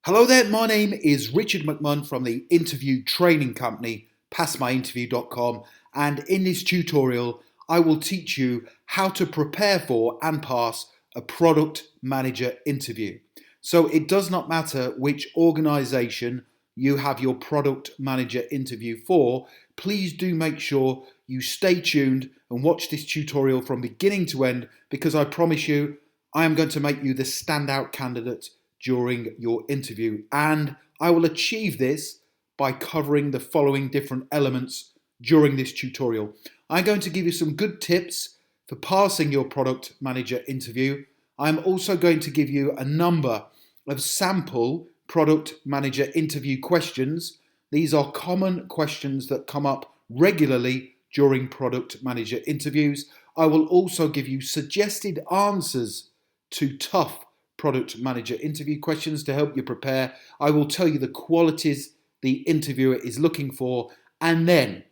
Hello there, my name is Richard McMunn from the interview training company passmyinterview.com, and in this tutorial I will teach you how to prepare for and pass a product manager interview. So it does not matter which organization you have your product manager interview for, please do make sure you stay tuned and watch this tutorial from beginning to end, because I promise you I am going to make you the standout candidate during your interview, and I will achieve this by covering the following different elements during this tutorial. I'm going to give you some good tips for passing your product manager interview. I'm also going to give you a number of sample product manager interview questions. These are common questions that come up regularly during product manager interviews. I will also give you suggested answers to tough product manager interview questions to help you prepare. I will tell you the qualities the interviewer is looking for, and then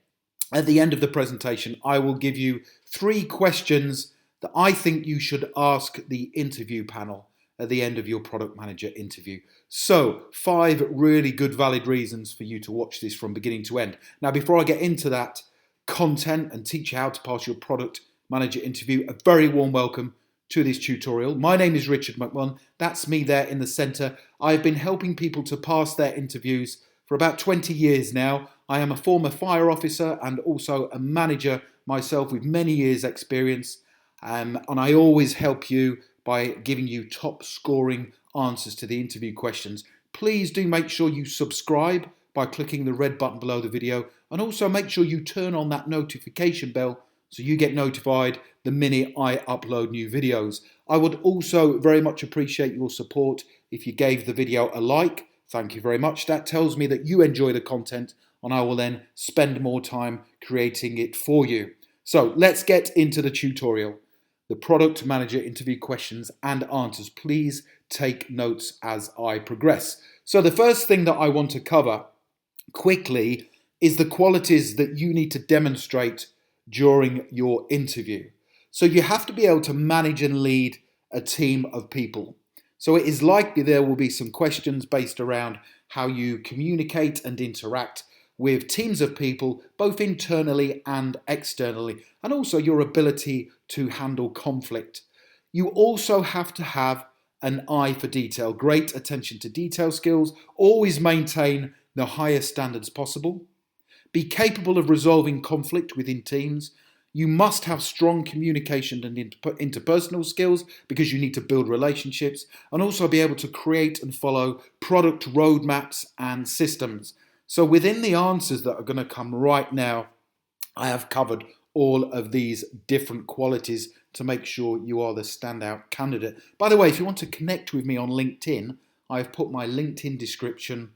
at the end of the presentation I will give you 3 questions that I think you should ask the interview panel at the end of your product manager interview. So 5 really good valid reasons for you to watch this from beginning to end. Now, before I get into that content and teach you how to pass your product manager interview, a very warm welcome to this tutorial. My name is Richard McMunn. That's me there in the center. I've been helping people to pass their interviews for about 20 years now. I am a former fire officer and also a manager myself with many years experience, and I always help you by giving you top scoring answers to the interview questions. Please do make sure you subscribe by clicking the red button below the video, and also make sure you turn on that notification bell so you get notified the minute I upload new videos. I would also very much appreciate your support if you gave the video a like. Thank you very much. That tells me that you enjoy the content, and I will then spend more time creating it for you. So let's get into the tutorial. The product manager interview questions and answers. Please take notes as I progress. So the first thing that I want to cover quickly is the qualities that you need to demonstrate during your interview. So you have to be able to manage and lead a team of people. So it is likely there will be some questions based around how you communicate and interact with teams of people, both internally and externally, and also your ability to handle conflict. You also have to have an eye for detail, great attention to detail skills, always maintain the highest standards possible. Be capable of resolving conflict within teams. You must have strong communication and interpersonal skills, because you need to build relationships, and also be able to create and follow product roadmaps and systems. So within the answers that are going to come right now, I have covered all of these different qualities to make sure you are the standout candidate. By the way, if you want to connect with me on LinkedIn, I've put my LinkedIn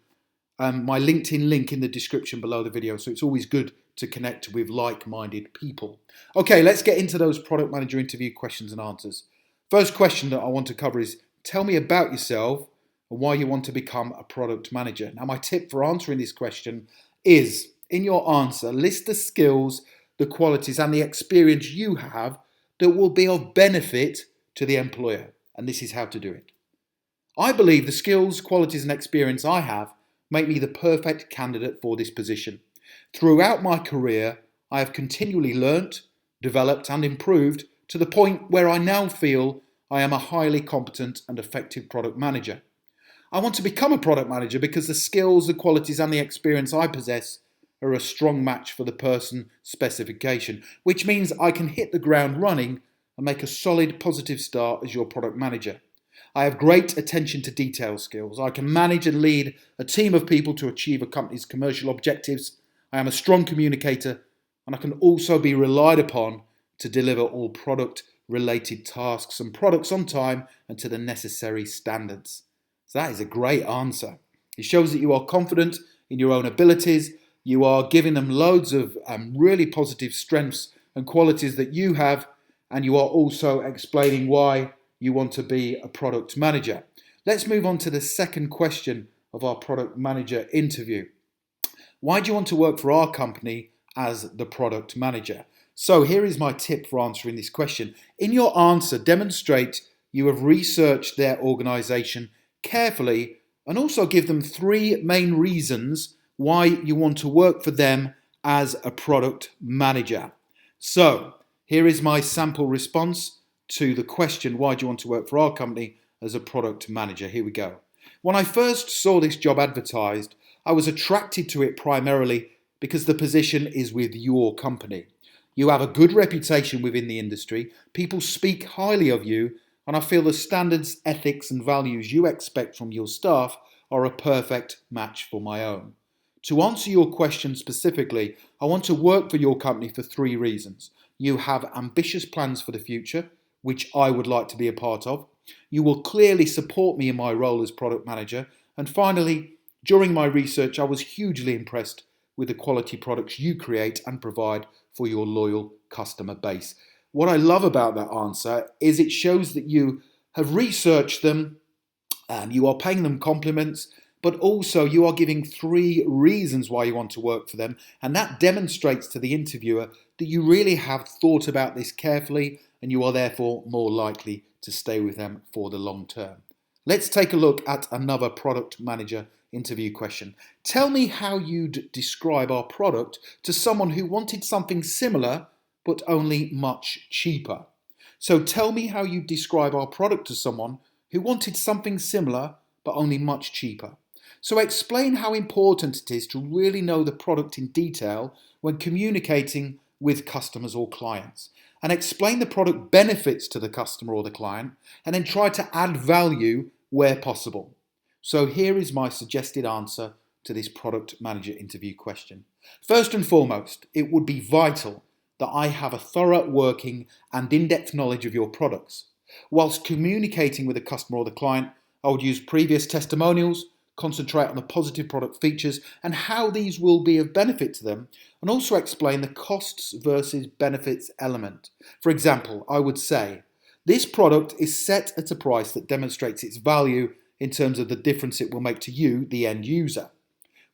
link in the description below the video, so it's always good to connect with like-minded people. Okay, let's get into those product manager interview questions and answers. First question that I want to cover is, tell me about yourself and why you want to become a product manager. Now, my tip for answering this question is, in your answer, list the skills, the qualities and the experience you have that will be of benefit to the employer, and this is how to do it. I believe the skills, qualities and experience I have make me the perfect candidate for this position. Throughout my career, I have continually learnt, developed and improved to the point where I now feel I am a highly competent and effective product manager. I want to become a product manager because the skills, the qualities and the experience I possess are a strong match for the person specification, which means I can hit the ground running and make a solid, positive start as your product manager. I have great attention to detail skills. I can manage and lead a team of people to achieve a company's commercial objectives. I am a strong communicator, and I can also be relied upon to deliver all product-related tasks and products on time and to the necessary standards. So that is a great answer. It shows that you are confident in your own abilities. You are giving them loads of really positive strengths and qualities that you have, and you are also explaining why you want to be a product manager. Let's move on to the second question of our product manager interview. Why do you want to work for our company as the product manager? So here is my tip for answering this question. In your answer, demonstrate you have researched their organization carefully and also give them 3 main reasons why you want to work for them as a product manager. So, here is my sample response to the question, why do you want to work for our company as a product manager? Here we go. When I first saw this job advertised, I was attracted to it primarily because the position is with your company. You have a good reputation within the industry, people speak highly of you, and I feel the standards, ethics and values you expect from your staff are a perfect match for my own. To answer your question specifically, I want to work for your company for 3 reasons. You have ambitious plans for the future, which I would like to be a part of. You will clearly support me in my role as product manager. And finally, during my research, I was hugely impressed with the quality products you create and provide for your loyal customer base. What I love about that answer is it shows that you have researched them, you are paying them compliments, but also you are giving 3 reasons why you want to work for them. And that demonstrates to the interviewer that you really have thought about this carefully and you are therefore more likely to stay with them for the long term. Let's take a look at another product manager interview question. Tell me how you'd describe our product to someone who wanted something similar but only much cheaper. So tell me how you describe our product to someone who wanted something similar but only much cheaper. So explain how important it is to really know the product in detail when communicating with customers or clients. And explain the product benefits to the customer or the client, and then try to add value where possible. So here is my suggested answer to this product manager interview question. First and foremost, it would be vital that I have a thorough working and in-depth knowledge of your products. Whilst communicating with the customer or the client, I would use previous testimonials, concentrate on the positive product features and how these will be of benefit to them, and also explain the costs versus benefits element. For example, I would say, this product is set at a price that demonstrates its value in terms of the difference it will make to you, the end user.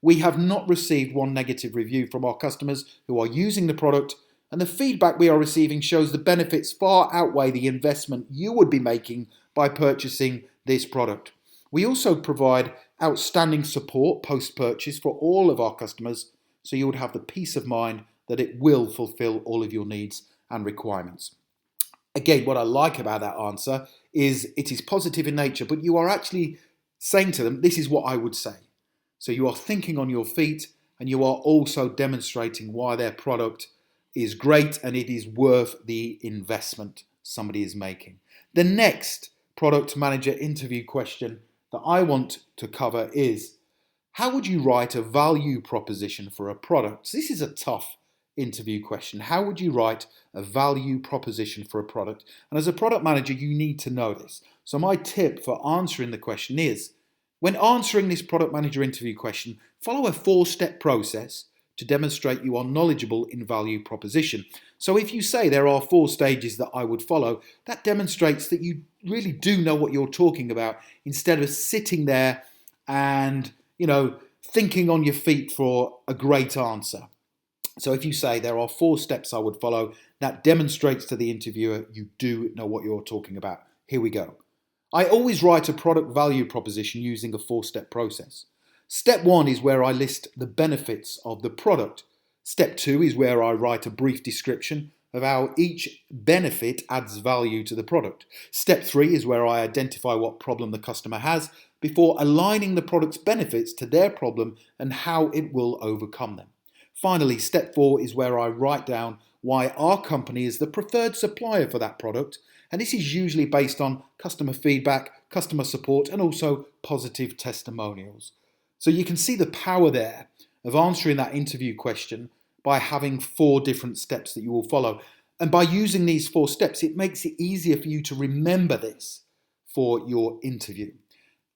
We have not received one negative review from our customers who are using the product, and the feedback we are receiving shows the benefits far outweigh the investment you would be making by purchasing this product. We also provide outstanding support post-purchase for all of our customers, so you would have the peace of mind that it will fulfill all of your needs and requirements. Again, what I like about that answer is it is positive in nature, but you are actually saying to them, this is what I would say. So you are thinking on your feet and you are also demonstrating why their product is great and it is worth the investment somebody is making. The next product manager interview question that I want to cover is, how would you write a value proposition for a product? So this is a tough interview question. How would you write a value proposition for a product? And as a product manager, you need to know this. So my tip for answering the question is, when answering this product manager interview question, follow a 4-step process to demonstrate you are knowledgeable in value proposition. So if you say there are 4 stages that I would follow, that demonstrates that you really do know what you're talking about instead of sitting there and, thinking on your feet for a great answer. So if you say there are 4 steps I would follow, that demonstrates to the interviewer you do know what you're talking about. Here we go. I always write a product value proposition using a 4-step process. Step 1 is where I list the benefits of the product. Step 2 is where I write a brief description of how each benefit adds value to the product. Step 3 is where I identify what problem the customer has before aligning the product's benefits to their problem and how it will overcome them. Finally, step 4 is where I write down why our company is the preferred supplier for that product, and this is usually based on customer feedback, customer support, and also positive testimonials. So you can see the power there of answering that interview question by having 4 different steps that you will follow. And by using these 4 steps, it makes it easier for you to remember this for your interview.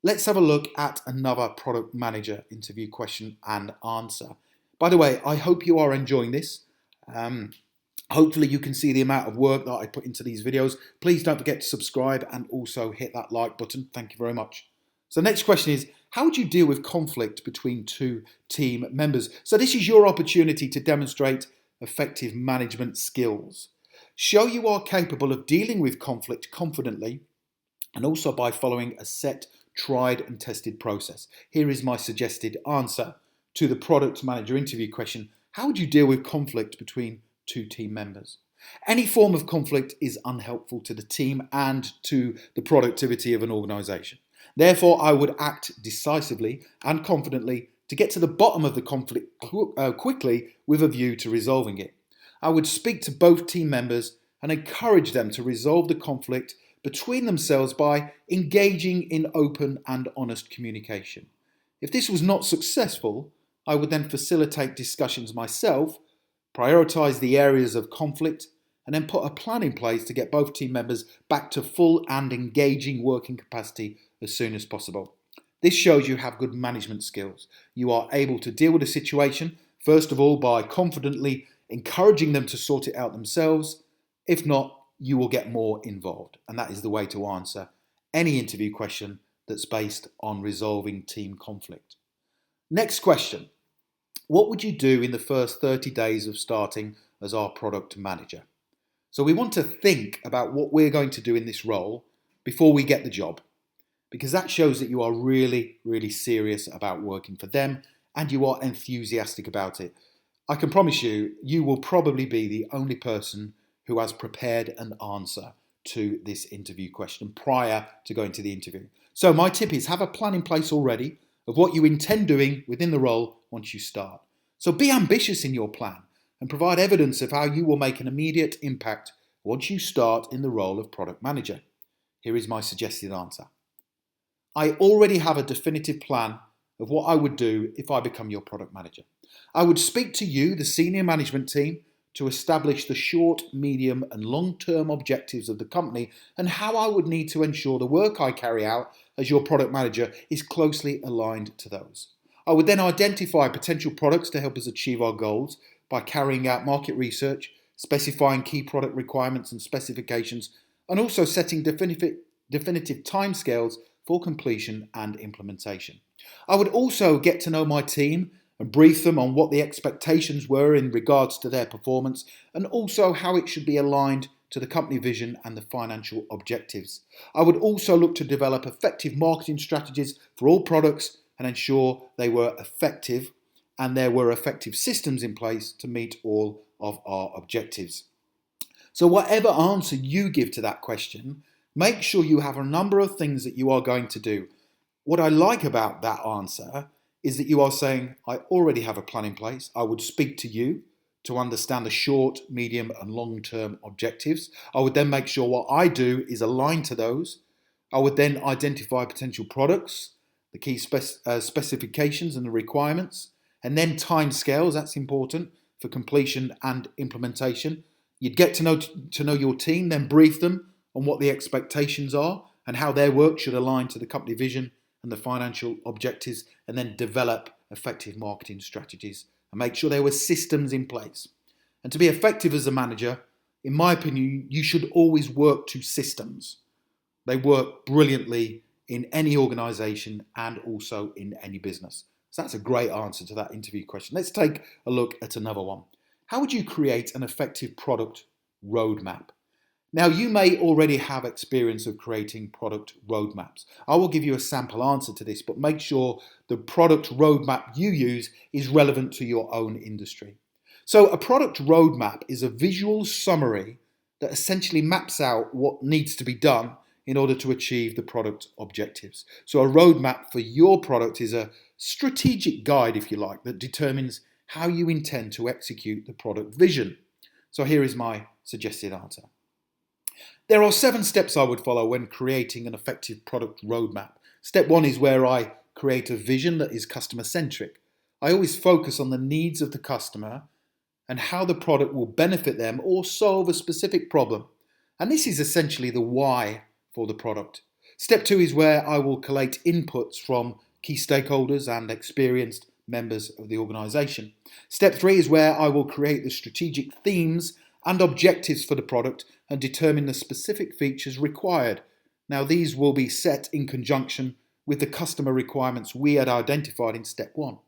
Let's have a look at another product manager interview question and answer. By the way, I hope you are enjoying this. Hopefully you can see the amount of work that I put into these videos. Please don't forget to subscribe and also hit that like button. Thank you very much. So the next question is, how would you deal with conflict between 2 team members? So this is your opportunity to demonstrate effective management skills. Show you are capable of dealing with conflict confidently and also by following a set tried and tested process. Here is my suggested answer to the product manager interview question. How would you deal with conflict between two team members? Any form of conflict is unhelpful to the team and to the productivity of an organisation. Therefore, I would act decisively and confidently to get to the bottom of the conflict quickly with a view to resolving it. I would speak to both team members and encourage them to resolve the conflict between themselves by engaging in open and honest communication. If this was not successful, I would then facilitate discussions myself, prioritise the areas of conflict, and then put a plan in place to get both team members back to full and engaging working capacity as soon as possible. This shows you have good management skills. You are able to deal with a situation, first of all, by confidently encouraging them to sort it out themselves. If not, you will get more involved. And that is the way to answer any interview question that's based on resolving team conflict. Next question. What would you do in the first 30 days of starting as our product manager? So we want to think about what we're going to do in this role before we get the job, because that shows that you are really, really serious about working for them and you are enthusiastic about it. I can promise you, you will probably be the only person who has prepared an answer to this interview question prior to going to the interview. So my tip is have a plan in place already of what you intend doing within the role once you start. So be ambitious in your plan and provide evidence of how you will make an immediate impact once you start in the role of product manager. Here is my suggested answer. I already have a definitive plan of what I would do if I become your product manager. I would speak to you, the senior management team, to establish the short, medium and long-term objectives of the company and how I would need to ensure the work I carry out as your product manager is closely aligned to those. I would then identify potential products to help us achieve our goals by carrying out market research, specifying key product requirements and specifications, and also setting definitive timescales for completion and implementation. I would also get to know my team and brief them on what the expectations were in regards to their performance and also how it should be aligned to the company vision and the financial objectives. I would also look to develop effective marketing strategies for all products and ensure they were effective and there were effective systems in place to meet all of our objectives. So whatever answer you give to that question, make sure you have a number of things that you are going to do. What I like about that answer is that you are saying, I already have a plan in place. I would speak to you to understand the short, medium and long-term objectives. I would then make sure what I do is aligned to those. I would then identify potential products, the key specifications and the requirements, and then time scales. That's important for completion and implementation. You'd get to know your team, then brief them on what the expectations are and how their work should align to the company vision and the financial objectives, and then develop effective marketing strategies and make sure there were systems in place. And to be effective as a manager, in my opinion, you should always work to systems. They work brilliantly in any organisation and also in any business. So that's a great answer to that interview question. Let's take a look at another one. How would you create an effective product roadmap? Now, you may already have experience of creating product roadmaps. I will give you a sample answer to this, but make sure the product roadmap you use is relevant to your own industry. So a product roadmap is a visual summary that essentially maps out what needs to be done in order to achieve the product objectives. So a roadmap for your product is a strategic guide, if you like, that determines how you intend to execute the product vision. So here is my suggested answer. There are 7 steps I would follow when creating an effective product roadmap. Step 1 is where I create a vision that is customer-centric. I always focus on the needs of the customer and how the product will benefit them or solve a specific problem. And this is essentially the why for the product. Step 2 is where I will collate inputs from key stakeholders and experienced members of the organisation. Step 3 is where I will create the strategic themes and objectives for the product and determine the specific features required. Now, these will be set in conjunction with the customer requirements we had identified in step 1.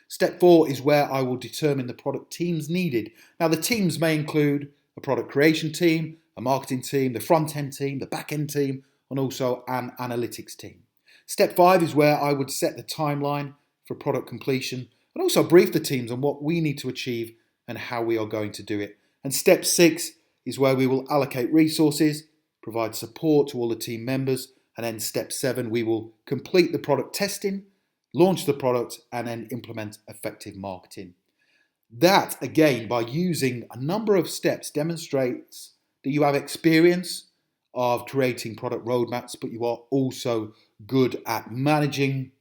Step 4 is where I will determine the product teams needed. Now, the teams may include a product creation team, a marketing team, the front-end team, the back-end team, and also an analytics team. Step 5 is where I would set the timeline for product completion and also brief the teams on what we need to achieve and how we are going to do it. And step 6 is where we will allocate resources, provide support to all the team members, and then step 7, we will complete the product testing, launch the product, and then implement effective marketing. That, again, by using a number of steps, demonstrates that you have experience of creating product roadmaps, but you are also good at managing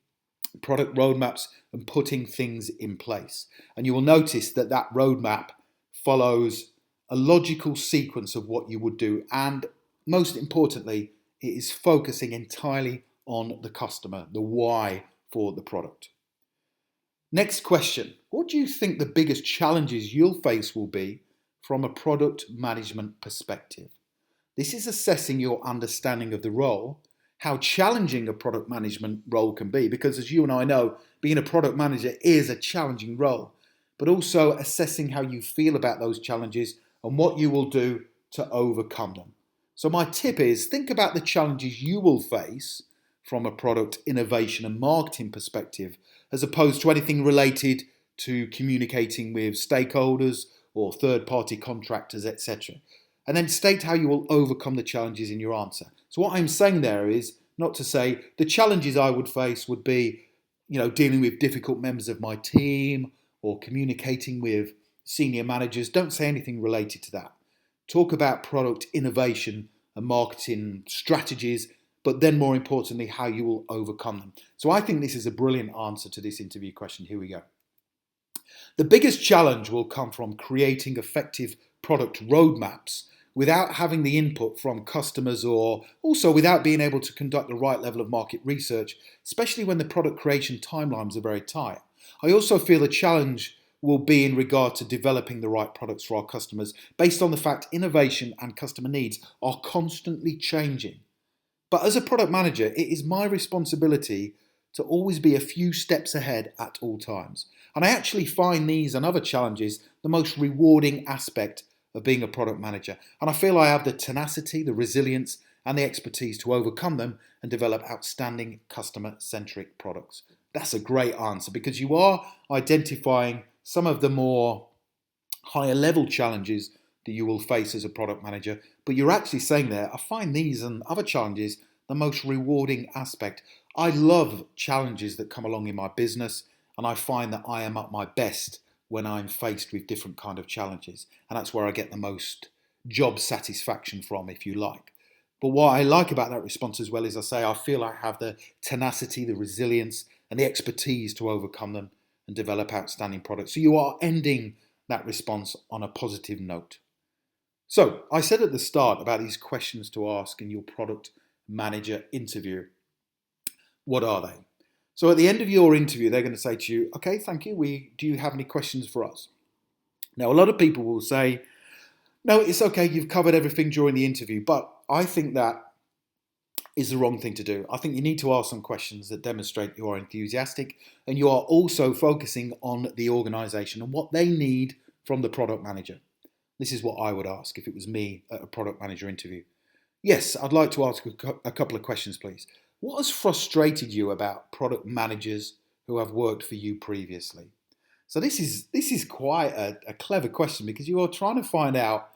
product roadmaps and putting things in place. And you will notice that that roadmap follows a logical sequence of what you would do. And most importantly, it is focusing entirely on the customer, the why for the product. Next question. What do you think the biggest challenges you'll face will be from a product management perspective? This is assessing your understanding of the role, how challenging a product management role can be, because as you and I know, being a product manager is a challenging role, but also assessing how you feel about those challenges and what you will do to overcome them. So my tip is think about the challenges you will face from a product innovation and marketing perspective, as opposed to anything related to communicating with stakeholders or third-party contractors, etc. And then state how you will overcome the challenges in your answer. So what I'm saying there is not to say the challenges I would face would be, dealing with difficult members of my team or communicating with senior managers. Don't say anything related to that. Talk about product innovation and marketing strategies, but then more importantly, how you will overcome them. So I think this is a brilliant answer to this interview question. Here we go. The biggest challenge will come from creating effective product roadmaps without having the input from customers, or also without being able to conduct the right level of market research, especially when the product creation timelines are very tight. I also feel a challenge will be in regard to developing the right products for our customers based on the fact innovation and customer needs are constantly changing. But as a product manager, it is my responsibility to always be a few steps ahead at all times. And I actually find these and other challenges the most rewarding aspect of being a product manager. And I feel I have the tenacity, the resilience, and the expertise to overcome them and develop outstanding customer-centric products. That's a great answer, because you are identifying some of the more higher level challenges that you will face as a product manager, but you're actually saying there, I find these and other challenges the most rewarding aspect. I love challenges that come along in my business, and I find that I am at my best when I'm faced with different kind of challenges, and that's where I get the most job satisfaction from, if you like. But what I like about that response as well is I feel I have the tenacity, the resilience, and the expertise to overcome them and develop outstanding products. So you are ending that response on a positive note. So I said at the start about these questions to ask in your product manager interview. What are they? So at the end of your interview, they're going to say to you, okay, thank you. Do you have any questions for us? Now, a lot of people will say, no, it's okay. You've covered everything during the interview. But I think that is the wrong thing to do. I think you need to ask some questions that demonstrate you are enthusiastic and you are also focusing on the organization and what they need from the product manager. This is what I would ask if it was me at a product manager interview. Yes, I'd like to ask a couple of questions, please. What has frustrated you about product managers who have worked for you previously? So this is quite a clever question, because you are trying to find out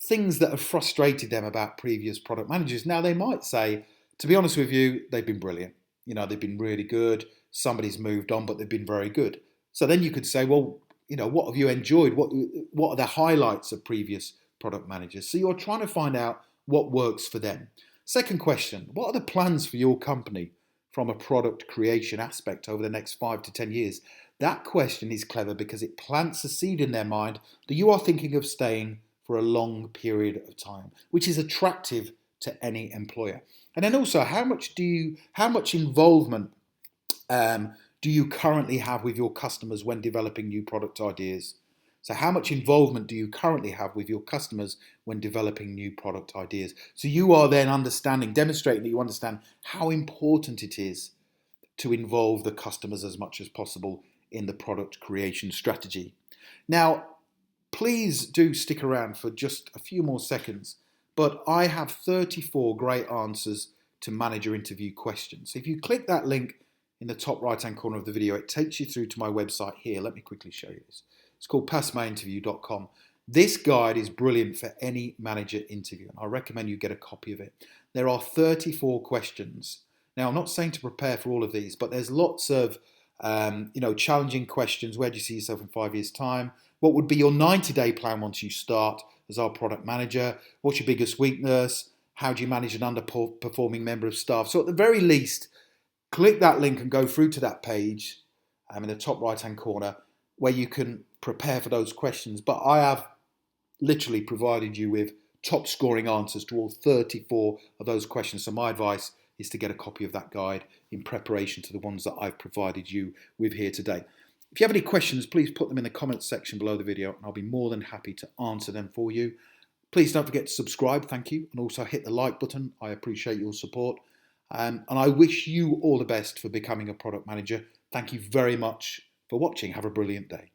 things that have frustrated them about previous product managers. Now, they might say, to be honest with you, they've been brilliant. They've been really good. Somebody's moved on, but they've been very good. So then you could say, well, what have you enjoyed? What are the highlights of previous product managers? So you're trying to find out what works for them. Second question, what are the plans for your company from a product creation aspect over the next 5 to 10 years? That question is clever because it plants a seed in their mind that you are thinking of staying for a long period of time, which is attractive to any employer. And then also, how much involvement do you currently have with your customers when developing new product ideas? So how much involvement do you currently have with your customers when developing new product ideas? So you are then demonstrating that you understand how important it is to involve the customers as much as possible in the product creation strategy. Now, please do stick around for just a few more seconds, but I have 34 great answers to manager interview questions. So if you click that link in the top right hand corner of the video, it takes you through to my website here. Let me quickly show you this. It's called passmyinterview.com. This guide is brilliant for any manager interview, and I recommend you get a copy of it. There are 34 questions. Now, I'm not saying to prepare for all of these, but there's lots of challenging questions. Where do you see yourself in 5 years' time? What would be your 90-day plan once you start as our product manager? What's your biggest weakness? How do you manage an underperforming member of staff? So at the very least, click that link and go through to that page in the top right-hand corner where you can prepare for those questions. But I have literally provided you with top scoring answers to all 34 of those questions. So my advice is to get a copy of that guide in preparation to the ones that I've provided you with here today. If you have any questions, please put them in the comments section below the video and I'll be more than happy to answer them for you. Please don't forget to subscribe, thank you, and also hit the like button. I appreciate your support. And I wish you all the best for becoming a product manager. Thank you very much for watching. Have a brilliant day.